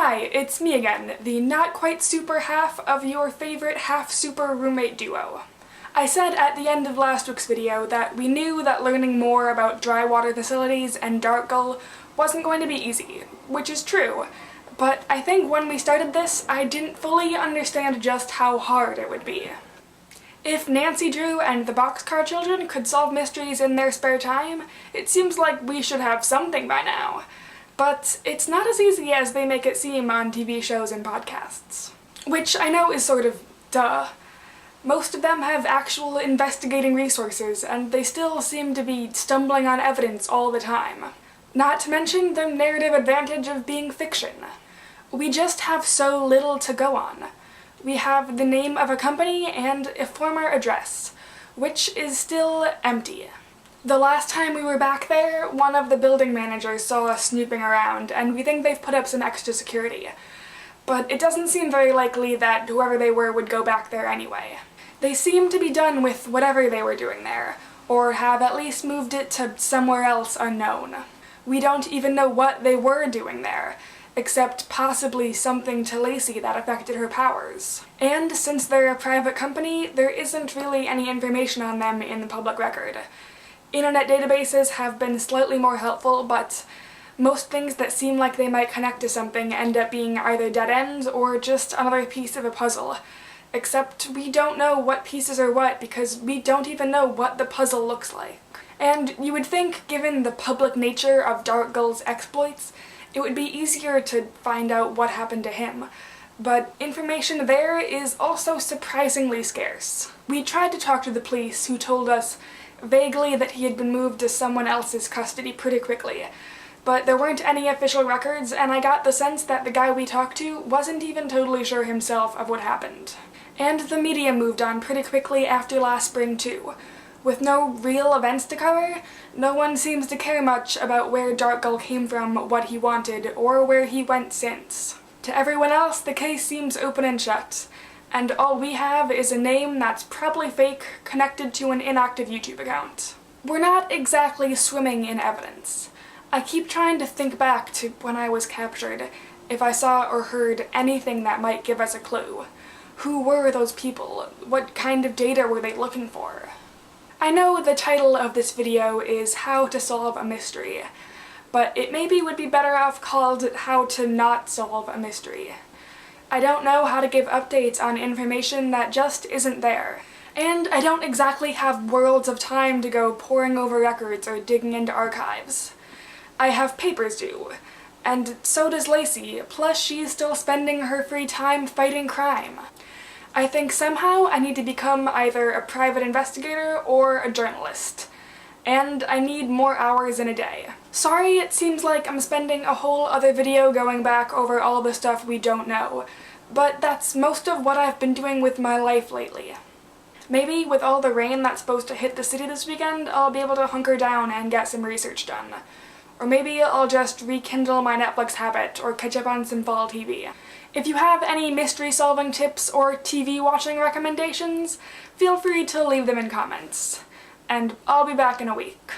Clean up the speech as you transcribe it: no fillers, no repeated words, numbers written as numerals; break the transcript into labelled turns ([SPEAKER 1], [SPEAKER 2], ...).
[SPEAKER 1] Hi, it's me again, the not quite super half of your favorite half super roommate duo. I said at the end of last week's video that we knew that learning more about dry water facilities and Darkgull wasn't going to be easy, which is true, but I think when we started this, I didn't fully understand just how hard it would be. If Nancy Drew and the Boxcar Children could solve mysteries in their spare time, it seems like we should have something by now. But it's not as easy as they make it seem on TV shows and podcasts. Which I know is sort of duh. Most of them have actual investigating resources, and they still seem to be stumbling on evidence all the time. Not to mention the narrative advantage of being fiction. We just have so little to go on. We have the name of a company and a former address, which is still empty. The last time we were back there, one of the building managers saw us snooping around, and we think they've put up some extra security. But it doesn't seem very likely that whoever they were would go back there anyway. They seem to be done with whatever they were doing there, or have at least moved it to somewhere else unknown. We don't even know what they were doing there, except possibly something to Lacey that affected her powers. And since they're a private company, there isn't really any information on them in the public record. Internet databases have been slightly more helpful, but most things that seem like they might connect to something end up being either dead ends or just another piece of a puzzle. Except we don't know what pieces are what because we don't even know what the puzzle looks like. And you would think, given the public nature of Darkgull's exploits, it would be easier to find out what happened to him. But information there is also surprisingly scarce. We tried to talk to the police, who told us vaguely that he had been moved to someone else's custody pretty quickly, but there weren't any official records, and I got the sense that the guy we talked to wasn't even totally sure himself of what happened. And the media moved on pretty quickly after last spring too. With no real events to cover, no one seems to care much about where Darkgull came from, what he wanted, or where he went since. To everyone else, the case seems open and shut, and all we have is a name that's probably fake connected to an inactive YouTube account. We're not exactly swimming in evidence. I keep trying to think back to when I was captured, if I saw or heard anything that might give us a clue. Who were those people? What kind of data were they looking for? I know the title of this video is How to Solve a Mystery, but it maybe would be better off called How to Not Solve a Mystery. I don't know how to give updates on information that just isn't there. And I don't exactly have worlds of time to go poring over records or digging into archives. I have papers due, and so does Lacey, plus she's still spending her free time fighting crime. I think somehow I need to become either a private investigator or a journalist. And I need more hours in a day. Sorry, it seems like I'm spending a whole other video going back over all the stuff we don't know, but that's most of what I've been doing with my life lately. Maybe with all the rain that's supposed to hit the city this weekend, I'll be able to hunker down and get some research done. Or maybe I'll just rekindle my Netflix habit or catch up on some fall TV. If you have any mystery-solving tips or TV-watching recommendations, feel free to leave them in comments. And I'll be back in a week.